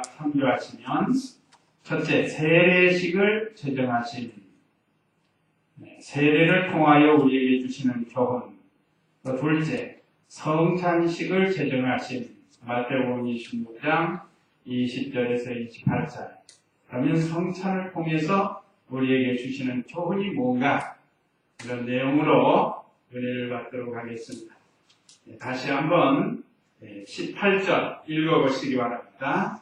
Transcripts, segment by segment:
참조하시면 첫째, 세례식을 제정하신 세례를 통하여 우리에게 주시는 교훈, 또 둘째, 성찬식을 제정하신 마태복음 26장 20절에서 28절. 그러면 성찬을 통해서 우리에게 주시는 교훈이 뭔가, 이런 내용으로 은혜를 받도록 하겠습니다. 다시 한번 18절 읽어보시기 바랍니다.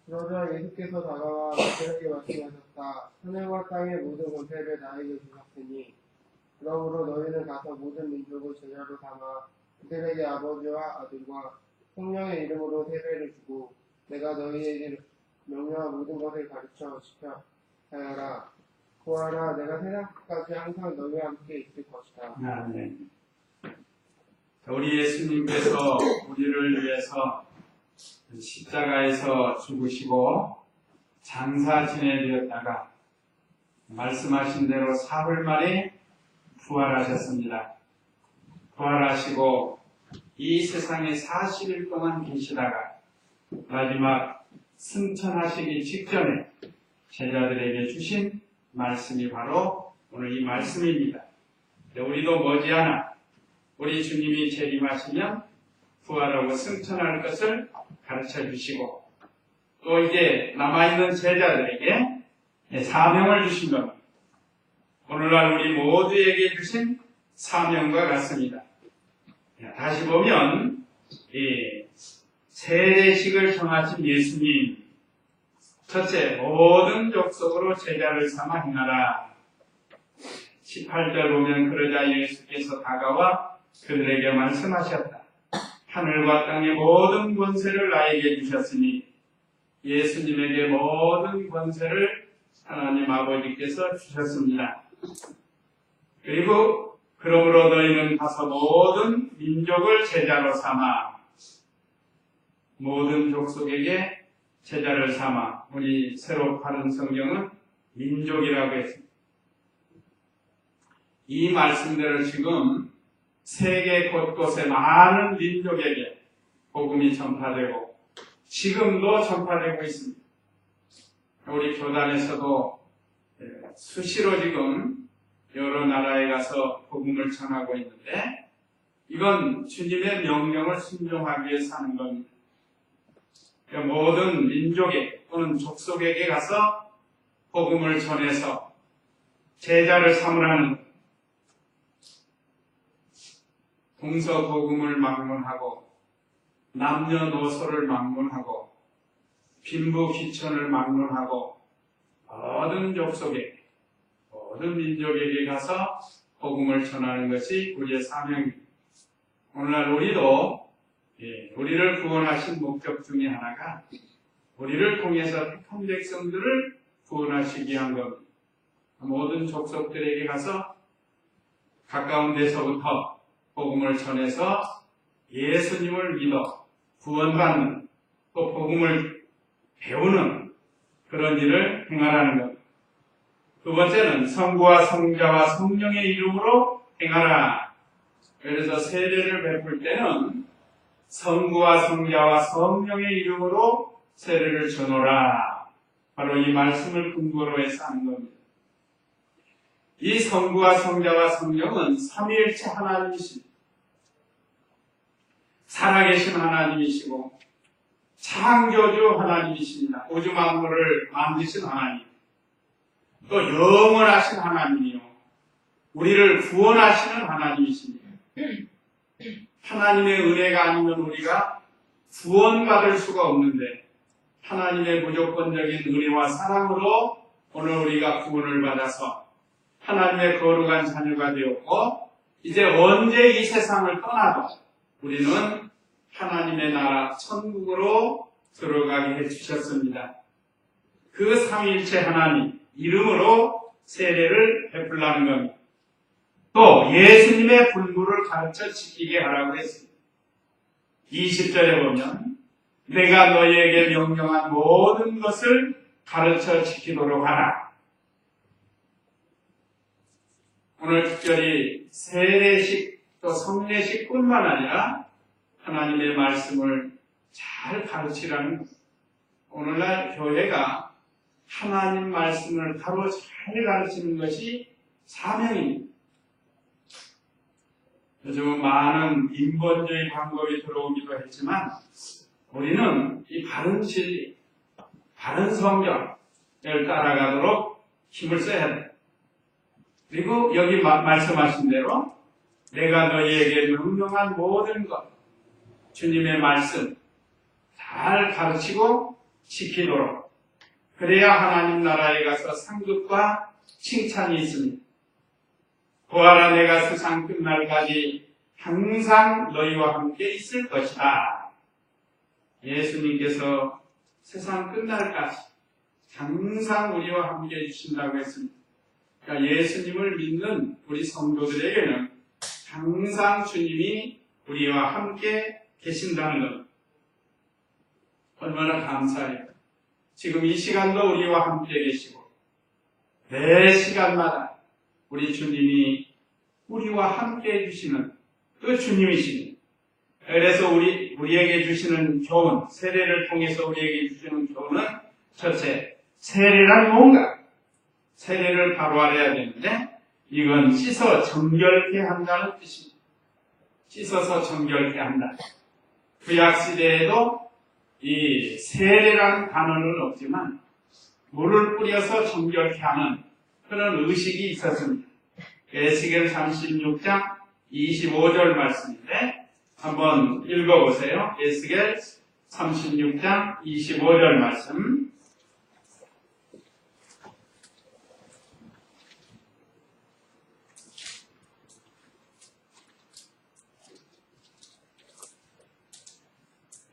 그러자 예수께서 다가와 그들에게 말씀하셨다. 하늘과 땅의 모든 권세를 나에게 주셨으니 그러므로 너희는 가서 모든 민족을 제자로 삼아 그들에게 아버지와 아들과 성령의 이름으로 세례를 주고 내가 너희에게 명령한 모든 것을 가르쳐 시켜 하여라. 보아라, 내가 세상까지 항상 너희와 함께 있을 것이다. 아멘. 우리 예수님께서 우리를 위해서 십자가에서 죽으시고 장사 지내되었다가 말씀하신 대로 사흘 만에 부활하셨습니다. 부활하시고 이 세상에 40일 동안 계시다가 마지막 승천하시기 직전에 제자들에게 주신 말씀이 바로 오늘 이 말씀입니다. 우리도 머지않아 우리 주님이 재림하시면 부활하고 승천할 것을 가르쳐 주시고 또 이제 남아있는 제자들에게 사명을 주신 겁니다. 오늘날 우리 모두에게 주신 사명과 같습니다. 다시 보면 세례식을 정하신 예수님, 첫째, 모든 족속으로 제자를 삼아 행하라. 18절 보면 그러자 예수께서 다가와 그들에게 말씀하셨다. 하늘과 땅의 모든 권세를 나에게 주셨으니 예수님에게 모든 권세를 하나님 아버지께서 주셨습니다. 그리고 그러므로 너희는 가서 모든 민족을 제자로 삼아 모든 족속에게 제자를 삼아 우리 새로 파는 성경은 민족이라고 했습니다. 이 말씀대로 지금 세계 곳곳에 많은 민족에게 복음이 전파되고 지금도 전파되고 있습니다. 우리 교단에서도 수시로 지금 여러 나라에 가서 복음을 전하고 있는데 이건 주님의 명령을 순종하기 위해서 하는 겁니다. 그러니까 모든 민족에 또는 족속에게 가서 복음을 전해서 제자를 삼으라는 동서복음을 막론하고 남녀노소를 막론하고 빈부귀천을 막론하고 모든 족속에 모든 민족에게 가서 복음을 전하는 것이 우리의 사명입니다. 오늘날 우리도 우리를 구원하신 목적 중에 하나가 우리를 통해서 택한 백성들을 구원하시기 위한 겁니다. 모든 족속들에게 가서 가까운 데서부터 복음을 전해서 예수님을 믿어 구원받는 또 복음을 배우는 그런 일을 행하라는 것. 두 번째는 성부와 성자와 성령의 이름으로 행하라. 그래서 세례를 베풀 때는 성부와 성자와 성령의 이름으로 세례를 전하라. 바로 이 말씀을 근거로 해서 하는 겁니다. 이 성부와 성자와 성령은 삼위일체 하나님이십니다. 살아계신 하나님이시고 창조주 하나님이십니다. 우주 만물을 만드신 하나님, 또 영원하신 하나님이요 우리를 구원하시는 하나님이십니다. 하나님의 은혜가 아니면 우리가 구원받을 수가 없는데 하나님의 무조건적인 은혜와 사랑으로 오늘 우리가 구원을 받아서 하나님의 거룩한 자녀가 되었고 이제 언제 이 세상을 떠나도 우리는 하나님의 나라 천국으로 들어가게 해주셨습니다. 그 삼위일체 하나님 이름으로 세례를 베풀라는 겁니다. 또 예수님의 분부를 가르쳐 지키게 하라고 했습니다. 20절에 보면 내가 너희에게 명령한 모든 것을 가르쳐 지키도록 하라. 오늘 특별히 세례식 또 성례식뿐만 아니라 하나님의 말씀을 잘 가르치라는 거예요. 오늘날 교회가 하나님 말씀을 바로 잘 가르치는 것이 사명입니다. 요즘은 많은 인본주의 방법이 들어오기도 했지만 우리는 이 바른 진리, 바른 성경을 따라가도록 힘을 써야 돼요. 그리고 여기 말씀하신 대로 내가 너희에게 명령한 모든 것, 주님의 말씀 잘 가르치고 지키도록, 그래야 하나님 나라에 가서 상급과 칭찬이 있습니다. 보아라, 내가 세상 끝날까지 항상 너희와 함께 있을 것이다. 예수님께서 세상 끝날까지 항상 우리와 함께 해주신다고 했습니다. 그러니까 예수님을 믿는 우리 성도들에게는 항상 주님이 우리와 함께 계신다는 것. 얼마나 감사해요. 지금 이 시간도 우리와 함께 계시고 매 시간마다 우리 주님이 우리와 함께 해주시는 그 주님이십니다. 그래서 우리에게 주시는 교훈, 세례를 통해서 우리에게 주시는 교훈은 첫째, 세례란 뭔가? 세례를 바로 알아야 되는데 이건 씻어 정결케 한다는 뜻입니다. 씻어서 정결케 한다. 구약시대에도 이 세례라는 단어는 없지만 물을 뿌려서 정결케 하는 그런 의식이 있었습니다. 에스겔 36장 25절 말씀인데 한번 읽어보세요. 에스겔 36장 25절 말씀.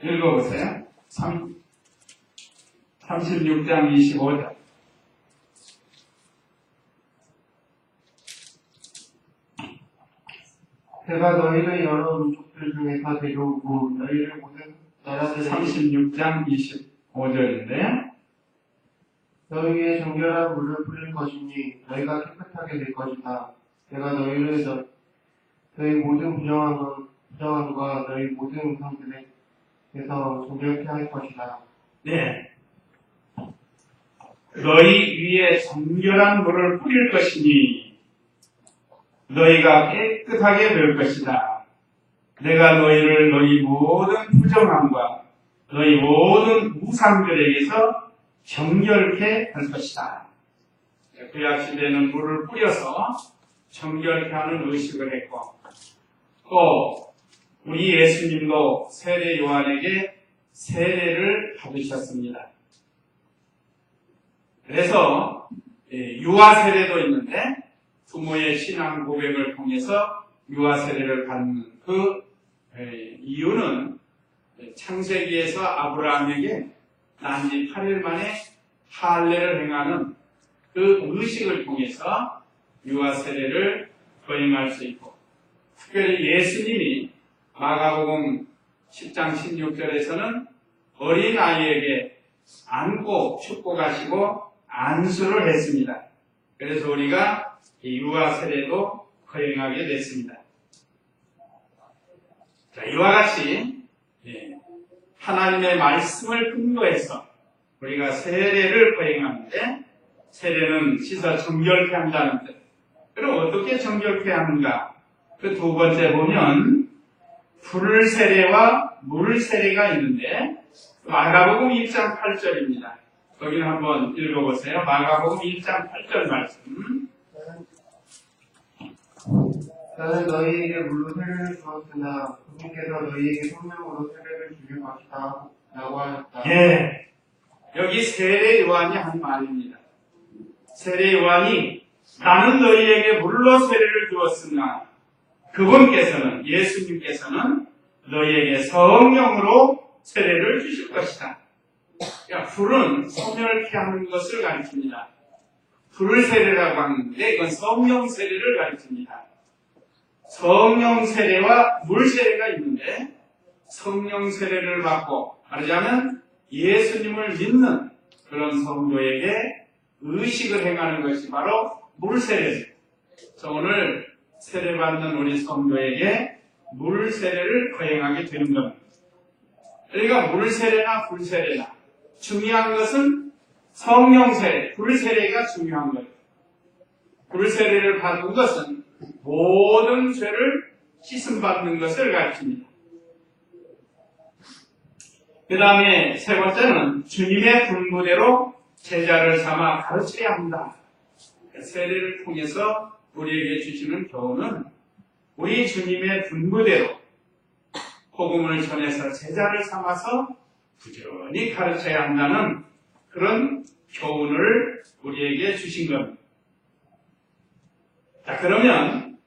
읽어보세요. 36장 25절. 내가 너희를 여러 민족들 중에서 데려오고 너희를 모든 나라들에게 36장 25절인데 너희의 정결한 물을 뿌릴 것이니 너희가 깨끗하게 될 것이다. 내가 너희 모든 부정함과 너희 모든 음성들에게서 정결케 할 것이다. 네. 너희 위에 정결한 물을 뿌릴 것이니 너희가 깨끗하게 될 것이다. 내가 너희를 너희 모든 부정함과 너희 모든 우상들에게서 정결케 할 것이다. 구약시대는 물을 뿌려서 정결케 하는 의식을 했고 또 우리 예수님도 세례 요한에게 세례를 받으셨습니다. 그래서 유아 세례도 있는데 부모의 신앙 고백을 통해서 유아 세례를 받는 그 이유는 창세기에서 아브라함에게 난 지 8일 만에 할례를 행하는 그 의식을 통해서 유아 세례를 거행할 수 있고 특별히 예수님이 마가복음 10장 16절에서는 어린 아이에게 안고 축복하시고 안수를 했습니다. 그래서 우리가 이 유아 세례도 거행하게 됐습니다. 자, 이와 같이 하나님의 말씀을 근거해서 우리가 세례를 거행하는데 세례는 씻어 정결케 한다는 뜻. 그럼 어떻게 정결케 하는가? 그 두 번째 보면 불 세례와 물 세례가 있는데 마가복음 1장 8절입니다. 거기는 한번 읽어보세요. 마가복음 1장 8절 말씀. 나는 너희에게 물로 세례를 주었으나 그분께서 너희에게 성령으로 세례를 주실 것이다 라고 하였다. 예, 여기 세례 요한이 한 말입니다. 세례 요한이 나는 너희에게 물로 세례를 주었으나 그분께서는 예수님께서는 너희에게 성령으로 세례를 주실 것이다. 그러니까 불은 성령케 하는 것을 가르칩니다. 불 세례라고 하는데 이건 성령 세례를 가르칩니다. 성령 세례와 물 세례가 있는데 성령 세례를 받고 말하자면 예수님을 믿는 그런 성도에게 의식을 행하는 것이 바로 물 세례입니다. 그래서 오늘 세례받는 우리 성도에게 물 세례를 거행하게 되는 겁니다. 그러니까 물 세례나 불 세례나 중요한 것은 성령 세례, 불 세례가 중요한 거예요. 불 세례를 받는 것은 모든 죄를 씻음받는 것을 가르칩니다. 그 다음에 세 번째는 주님의 분부대로 제자를 삼아 가르쳐야 한다. 세례를 통해서 우리에게 주시는 교훈은 우리 주님의 분부대로 복음을 전해서 제자를 삼아서 부지런히 가르쳐야 한다는 그런 교훈을 우리에게 주신 겁니다. 자, 그러면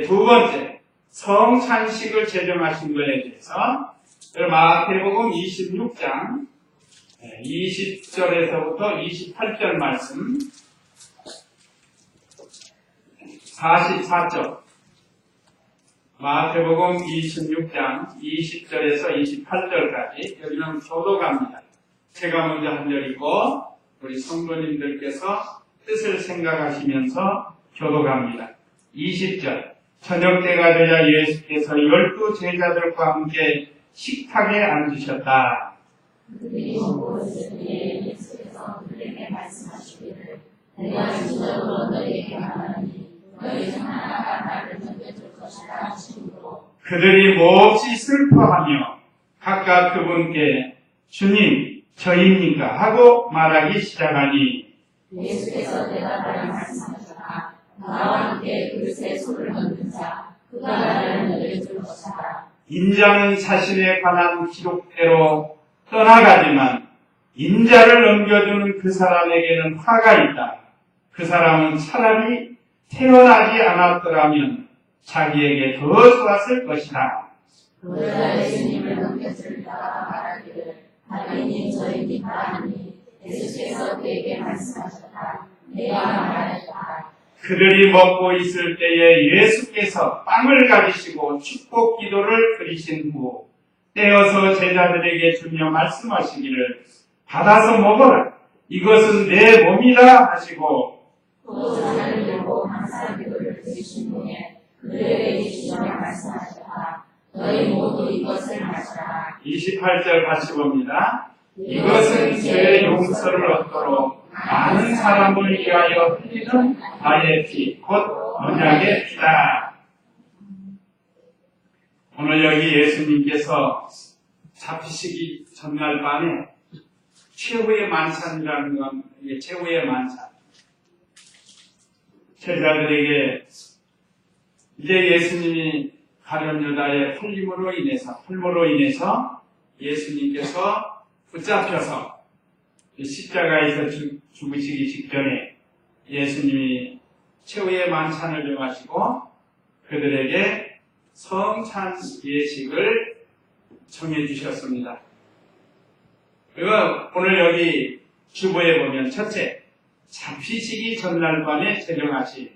두 번째 성찬식을 제정하신 것에 대해서 마태복음 26장 20절에서부터 28절 말씀 44절 마태복음 26장 20절에서 28절까지 여기는 교도가입니다. 제가 먼저 한 절이고 우리 성도님들께서 뜻을 생각하시면서 교도갑니다. 20절 저녁 때가 되자 예수께서 12 제자들과 함께 식탁에 앉으셨다. 그들이 먹고 있을 때에 예수께서 그들에게 말씀하시기를 내가 진짜로 너희에게 말하니 너희 중 하나가 나를 넘겨줄 것이라 하시므로 그들이 몹시 슬퍼하며 각각 그분께 주님 저입니까? 하고 말하기 시작하니 예수께서 대답하여 말씀하셨다. 나와 함께 그릇에 손을 얹는 자 그가 나를 넘겨줄 것이라. 인자는 자신에 관한 기록대로 떠나가지만 인자를 넘겨주는 그 사람에게는 화가 있다. 그 사람은 차라리 태어나지 않았더라면 자기에게 더 좋았을 것이다. 그러자 예수님을 넘겨줄 자가 말하기를 하나님 저입니까 하니 예수께서 그에게 말씀하셨다. 내가 말하였다. 그들이 먹고 있을 때에 예수께서 빵을 가지시고 축복 기도를 드리신 후 떼어서 제자들에게 주며 말씀하시기를 받아서 먹어라. 이것은 내 몸이다 하시고 또 잔을 들고 감사 기도를 드리신 후에 그들에게 주시며 말씀하셨다. 너희 모두 이것을 마셔라. 28절 같이 봅니다. 이것은 죄의 용서를 얻도록 많은 사람을 위하여 흘리는 나의 피, 곧 언약의 피다. 오늘 여기 예수님께서 잡히시기 전날 밤에 최후의 만찬이라는 건 이게 최후의 만찬. 제자들에게 이제 예수님이 가룟 유다의 풀림으로 인해서 예수님께서 붙잡혀서 십자가에서 죽으시기 직전에 예수님이 최후의 만찬을 정하시고 그들에게 성찬 예식을 정해 주셨습니다. 그리고 오늘 여기 주보에 보면 첫째, 잡히시기 전날 밤에 제정하신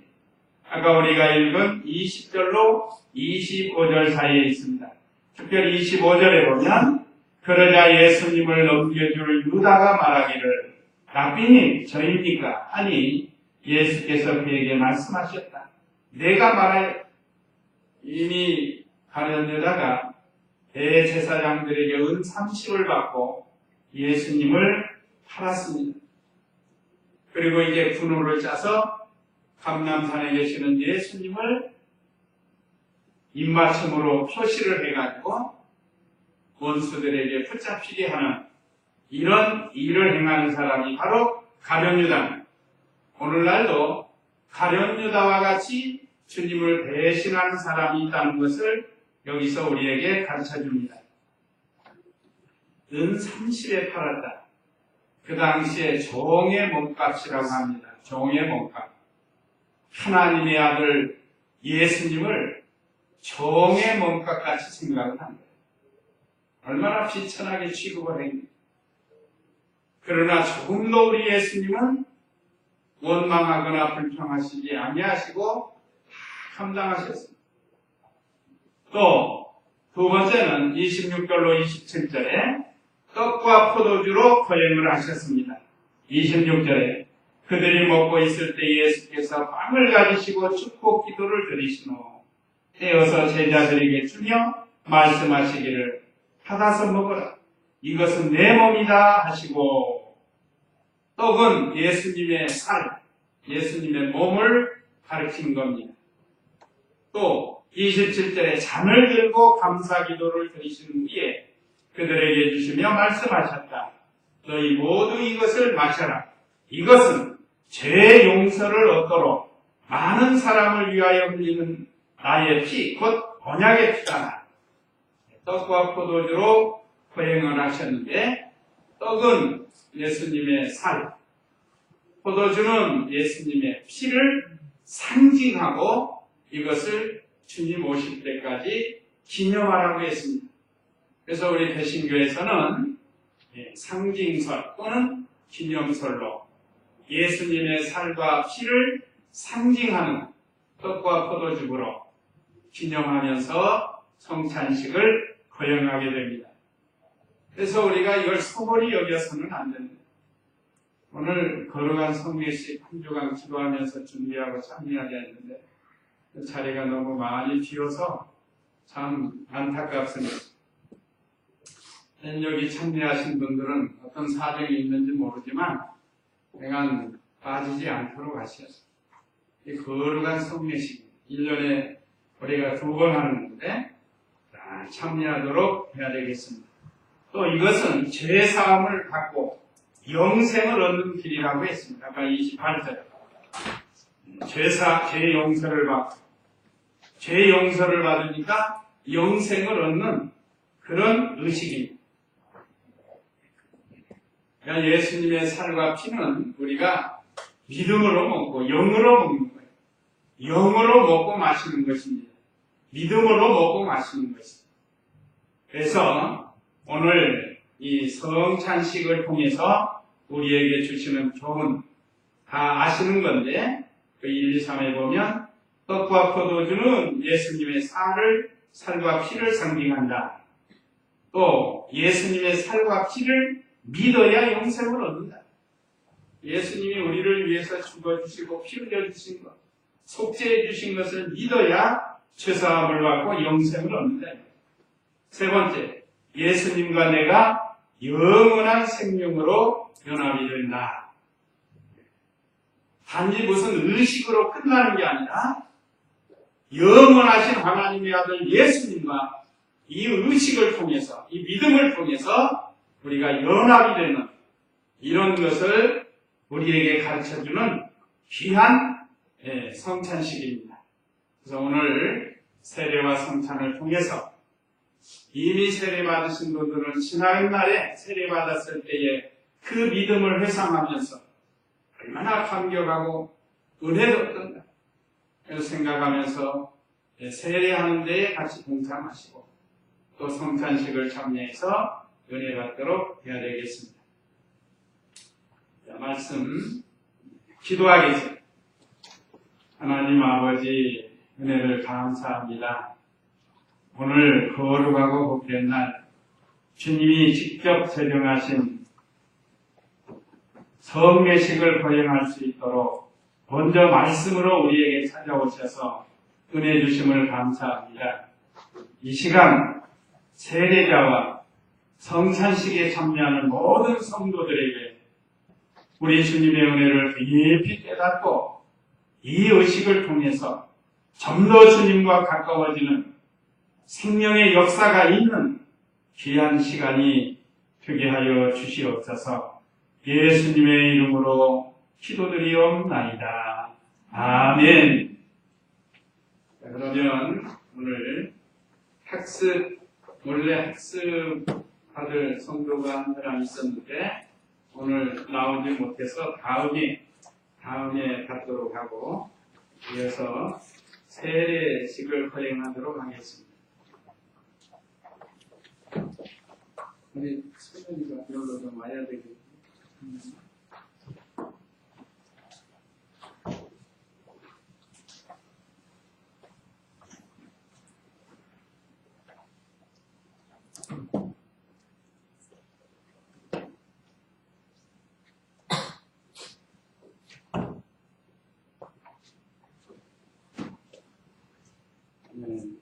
아까 우리가 읽은 20절로 25절 사이에 있습니다. 특별히 25절에 보면 그러자 예수님을 넘겨줄 유다가 말하기를 라비님 저입니까? 아니 예수께서 그에게 말씀하셨다. 내가 말할 이미 가룟 유다가 대제사장들에게 은 30을 받고 예수님을 팔았습니다. 그리고 이제 분노를 짜서 감람산에 계시는 예수님을 입맞춤으로 표시를 해가지고 원수들에게 붙잡히게 하는 이런 일을 행하는 사람이 바로 가룟 유다입니다. 오늘날도 가룟 유다와 같이 주님을 배신하는 사람이 있다는 것을 여기서 우리에게 가르쳐줍니다. 은 30에 팔았다. 그 당시에 종의 몸값이라고 합니다. 종의 몸값. 하나님의 아들 예수님을 종의 몸값같이 생각을 합니다. 얼마나 비천하게 취급을 했는지. 그러나 조금 더 우리 예수님은 원망하거나 불평하시지 아니하시고 다 감당하셨습니다. 또 두 번째는 26절로 27절에 떡과 포도주로 거행을 하셨습니다. 26절에 그들이 먹고 있을 때 예수께서 빵을 가지시고 축복 기도를 드리신 후 떼어서 제자들에게 주며 말씀하시기를 받아서 먹어라. 이것은 내 몸이다 하시고 떡은 예수님의 살, 예수님의 몸을 가르친 겁니다. 또 27절에 잔을 들고 감사기도를 드리신 후에 그들에게 주시며 말씀하셨다. 너희 모두 이것을 마셔라. 이것은 죄 용서를 얻도록 많은 사람을 위하여 흘리는 나의 피, 곧 언약의 피다. 떡과 포도주로 거행을 하셨는데 떡은 예수님의 살, 포도주는 예수님의 피를 상징하고 이것을 주님 오실 때까지 기념하라고 했습니다. 그래서 우리 대신교에서는 상징설 또는 기념설로 예수님의 살과 피를 상징하는 떡과 포도주로 기념하면서 성찬식을 거행하게 됩니다. 그래서 우리가 이걸 소홀히 여겨서는 안 됩니다. 오늘 거룩한 성례식 한 주간 기도하면서 준비하고 참여하게 했는데 그 자리가 너무 많이 비어서 참 안타깝습니다. 여기 참여하신 분들은 어떤 사정이 있는지 모르지만 내가 빠지지 않도록 하셔서 이 거룩한 성례식 1년에 우리가 2번 하는데 참여하도록 해야 되겠습니다. 또 이것은 죄사함을 받고 영생을 얻는 길이라고 했습니다. 아까 28절 죄 용서를 받고 죄 용서를 받으니까 영생을 얻는 그런 의식입니다. 그러니까 예수님의 살과 피는 우리가 믿음으로 먹고 영으로 먹는 거예요. 영으로 먹고 마시는 것입니다. 믿음으로 먹고 마시는 것입니다. 그래서 오늘 이 성찬식을 통해서 우리에게 주시는 교훈 다 아시는 건데 그 1, 2, 3에 보면 떡과 포도주는 예수님의 살과 피를 상징한다. 또 예수님의 살과 피를 믿어야 영생을 얻는다. 예수님이 우리를 위해서 죽어주시고 피 흘려주신 것, 속죄해 주신 것을 믿어야 죄사함을 받고 영생을 얻는다. 세 번째, 예수님과 내가 영원한 생명으로 연합이 된다. 단지 무슨 의식으로 끝나는 게 아니라 영원하신 하나님의 아들 예수님과 이 의식을 통해서, 이 믿음을 통해서 우리가 연합이 되는 이런 것을 우리에게 가르쳐주는 귀한 성찬식입니다. 그래서 오늘 세례와 성찬을 통해서 이미 세례받으신 분들은 지난 날에 세례받았을 때의 그 믿음을 회상하면서 얼마나 감격하고 은혜도 얻던가 생각하면서 세례하는 데에 같이 동참하시고 또 성찬식을 참여해서 은혜 받도록 해야 되겠습니다. 자, 말씀 기도하기 전 하나님 아버지 은혜를 감사합니다. 오늘 거룩하고 복된 날 주님이 직접 제정하신 성례식을 거행할 수 있도록 먼저 말씀으로 우리에게 찾아오셔서 은혜 주심을 감사합니다. 이 시간 세례자와 성찬식에 참여하는 모든 성도들에게 우리 주님의 은혜를 깊이 깨닫고 이 의식을 통해서 좀 더 주님과 가까워지는 생명의 역사가 있는 귀한 시간이 되게 하여 주시옵소서. 예수님의 이름으로 기도드리옵나이다. 아멘. 자, 그러면 오늘 원래 학습 받을 성도가 한 사람 있었는데 오늘 나오지 못해서 다음에 받도록 하고 이어서 세례식을 거행하도록 하겠습니다. 우리 수련이가 여기로 좀 와야 되겠네요. 네.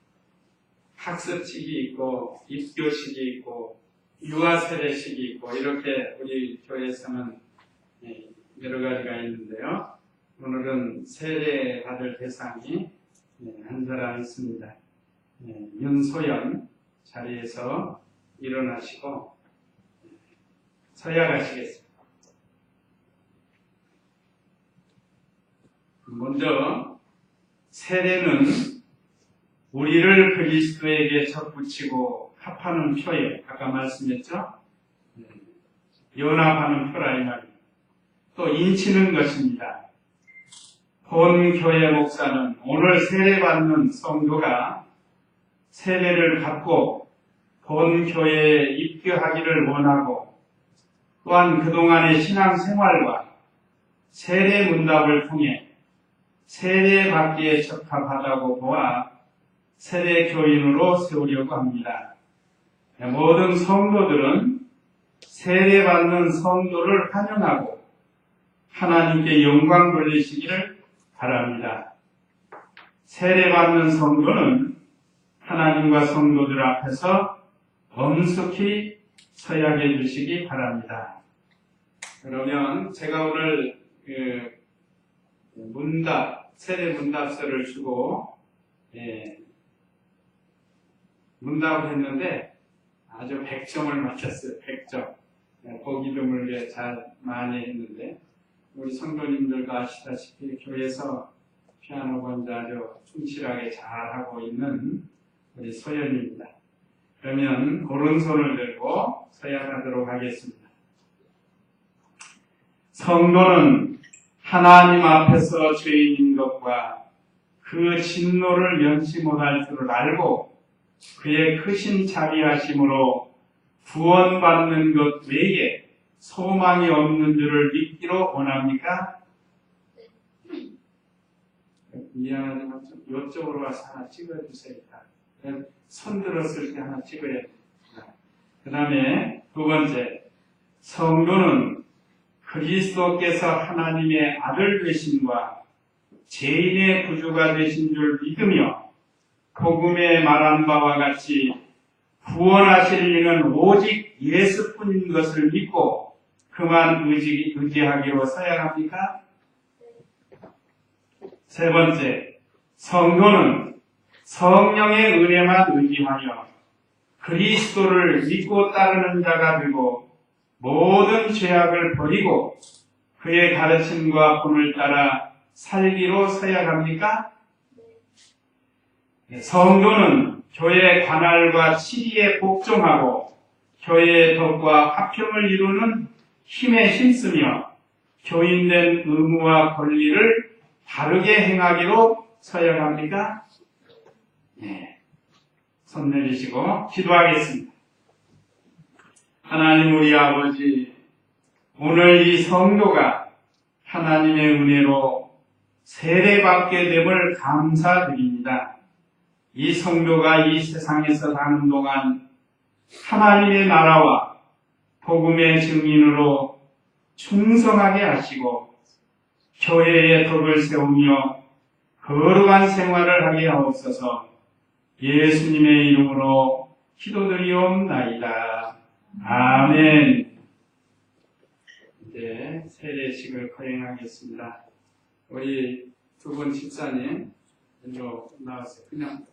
학습식이 있고 입교식이 있고 유아세례식이 있고 이렇게 우리 교회에서는 여러 가지가 있는데요. 오늘은 세례 받을 대상이 한 사람 있습니다. 윤소연 자리에서 일어나시고 서야가시겠습니다. 먼저 세례는 우리를 그리스도에게 접붙이고 합하는 표예요. 아까 말씀했죠? 연합하는 표라 이 말이에요. 또 인치는 것입니다. 본 교회 목사는 오늘 세례받는 성도가 세례를 받고 본 교회에 입교하기를 원하고 또한 그동안의 신앙생활과 세례 문답을 통해 세례받기에 적합하다고 보아 세례 교인으로 세우려고 합니다. 모든 성도들은 세례받는 성도를 환영하고 하나님께 영광 돌리시기를 바랍니다. 세례받는 성도는 하나님과 성도들 앞에서 엄숙히 서약해 주시기 바랍니다. 그러면 제가 오늘 세례 문답서를 주고 문답을 했는데 아주 100점을 맞췄어요. 100점. 보기 드물게 잘 많이 했는데 우리 성도님들도 아시다시피 교회에서 피아노 건자 아주 충실하게 잘하고 있는 우리 소연입니다. 그러면 오른손을 들고 서약하도록 하겠습니다. 성도는 하나님 앞에서 죄인인 것과 그 진노를 면치 못할 줄을 알고 그의 크신 자비하심으로 구원받는 것 외에 소망이 없는 줄을 믿기로 원합니까? 미안하지만 좀 이쪽으로 와서 하나 찍어주세요. 손 들었을 때 하나 찍어야 됩니다. 그 다음에 두 번째, 성도는 그리스도께서 하나님의 아들 되심과 죄인의 구주가 되신 줄 믿으며 복음에 말한 바와 같이 구원하실 이는 오직 예수뿐인 것을 믿고 그만 의지하기로 서약합니까? 세 번째, 성도는 성령의 은혜만 의지하여 그리스도를 믿고 따르는 자가 되고 모든 죄악을 버리고 그의 가르침과 본을 따라 살기로 서약합니까? 성도는 교회 관할과 치리에 복종하고 교회의 덕과 화평을 이루는 힘에 힘쓰며 교인된 의무와 권리를 바르게 행하기로 서약합니까? 네. 손 내리시고 기도하겠습니다. 하나님 우리 아버지, 오늘 이 성도가 하나님의 은혜로 세례받게 됨을 감사드립니다. 이 성도가 이 세상에서 사는 동안 하나님의 나라와 복음의 증인으로 충성하게 하시고 교회의 덕을 세우며 거룩한 생활을 하게 하옵소서. 예수님의 이름으로 기도드리옵나이다. 아멘. 이제 세례식을 거행하겠습니다. 우리 두 분 집사님 일로 나와서 그냥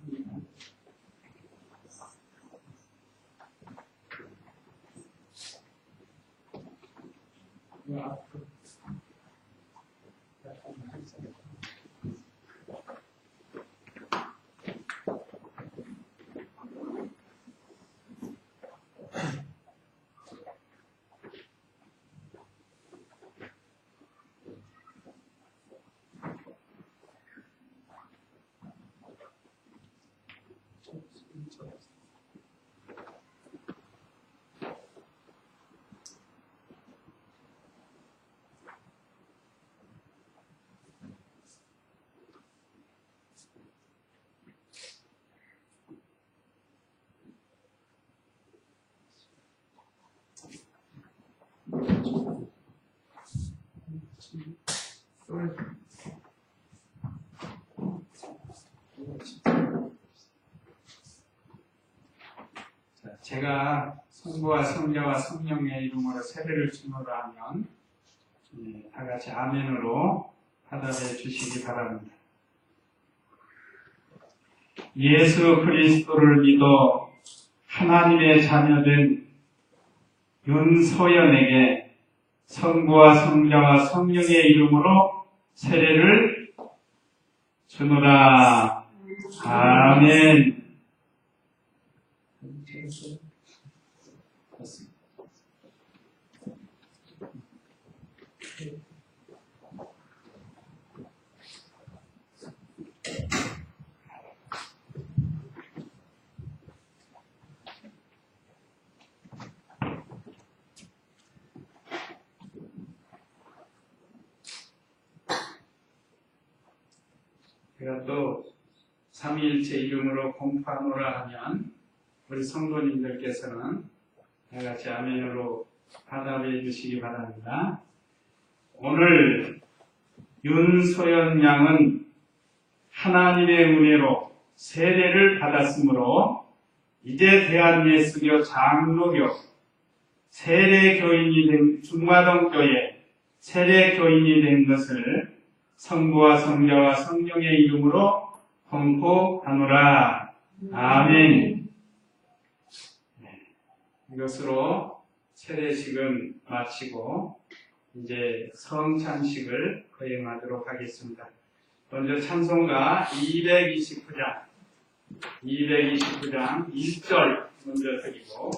제가 성부와 성자와 성령의 이름으로 세례를 주노라 하면 다 같이 아멘으로 받아내 주시기 바랍니다. 예수 그리스도를 믿어 하나님의 자녀된 윤소연에게 성부와 성자와 성령의 이름으로 세례를 주노라. 아멘. 제가 또 삼위일체 이름으로 공포하노라 하면 우리 성도님들께서는 다같이 아멘으로 받아내 주시기 바랍니다. 오늘 윤소연 양은 하나님의 은혜로 세례를 받았으므로 이제 대한예수교 장로교 세례교인이 된 중화동교회 세례교인이 된 것을 성부와 성자와 성령의 이름으로 공포하노라. 아멘. 이것으로 세례식은 마치고 이제 성찬식을 거행하도록 하겠습니다. 먼저 찬송가 229장 1절 먼저 드리고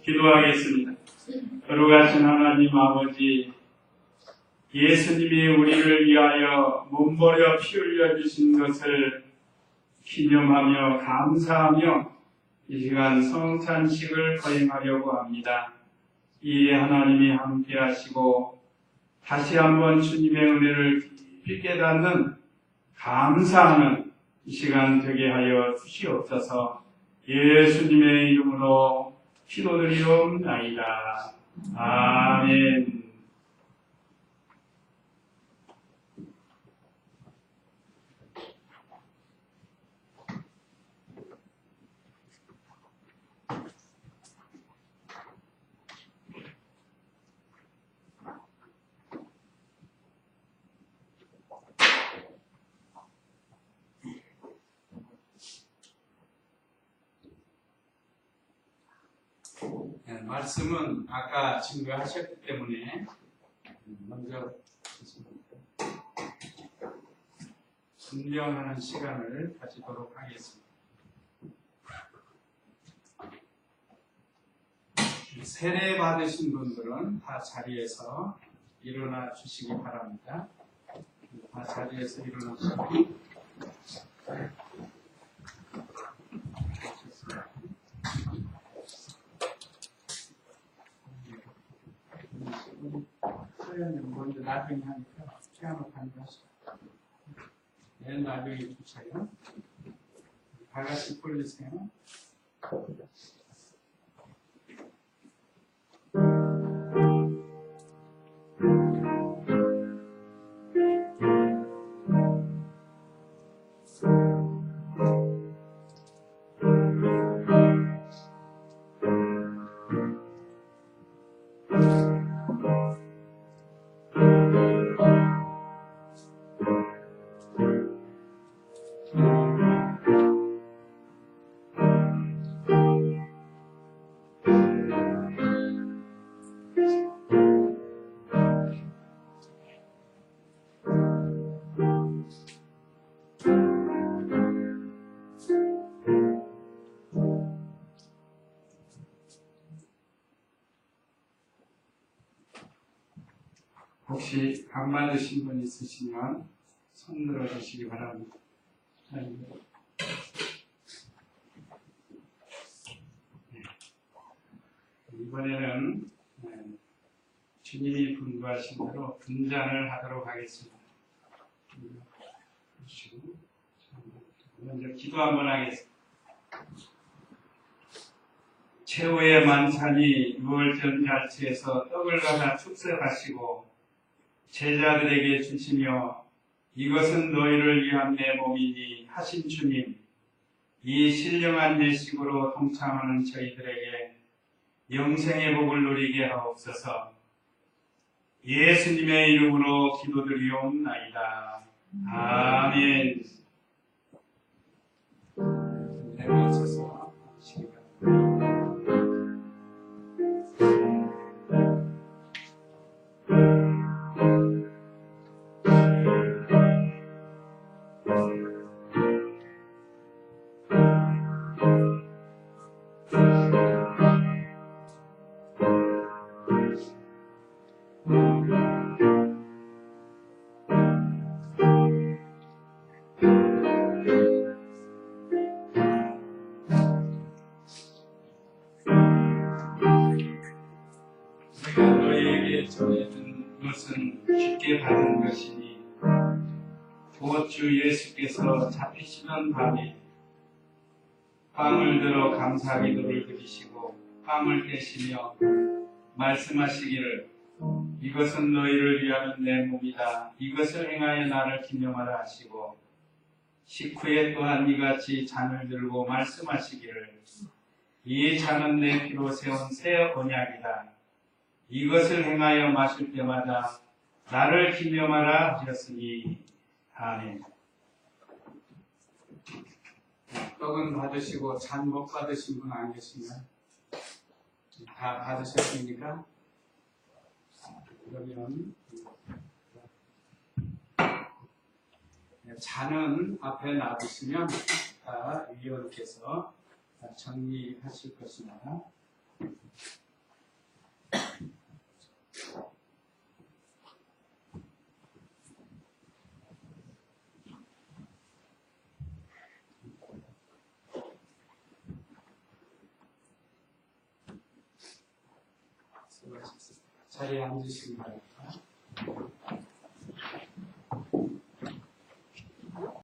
기도하겠습니다. 거룩하신 하나님 아버지, 예수님이 우리를 위하여 몸버려 피 흘려 주신 것을 기념하며 감사하며 이 시간 성찬식을 거행하려고 합니다. 이 하나님이 함께 하시고 다시 한번 주님의 은혜를 깊이 깨닫는 감사하는 이 시간 되게 하여 주시옵소서. 예수님의 이름으로 기도드리옵나이다. 아멘. 말씀은 아까 증거하셨기 때문에 먼저 분명하는 시간을 가지도록 하겠습니다. 세례 받으신 분들은 다 자리에서 일어나 주시기 바랍니다. 다 자리에서 일어나시고 소연은 먼저 나중에 하니까 피아노 반주하시고 네, 나중에 주세요. 다 같이 불리세요. 혹시 안 받으신 분 있으시면 손 들어주시기 바랍니다. 이번에는 주님이 분부하신 대로 분잔을 하도록 하겠습니다. 먼저 기도 한번 하겠습니다. 최후의 만찬이 6월절 잔치에서 떡을 가져 축사하시고 제자들에게 주시며 이것은 너희를 위한 내 몸이니 하신 주님, 이 신령한 예식으로 동참하는 저희들에게 영생의 복을 누리게 하옵소서. 예수님의 이름으로 기도드리옵나이다. 아멘. 내려오셔서 하시기 바랍니다. 내가 너희에게 전해준 것은 쉽게 받은 것이니 곧 주 예수께서 잡히시던 밤에 빵을 들어 감사 기도를 드리시고 빵을 깨시며 말씀하시기를 이것은 너희를 위하는 내 몸이다. 이것을 행하여 나를 기념하라 하시고 식후에 또한 이같이 잔을 들고 말씀하시기를 이 잔은 내 피로 세운 새 언약이다. 이것을 행하여 마실 때마다 나를 기념하라 하셨으니 아멘. 떡은 받으시고 잔 못 받으신 분 안 계신가요? 다 받으셨습니까? 그러면 잔은 앞에 놔두시면 위원께서 정리하실 것입니다. 자리에 앉으시기 바랍니다.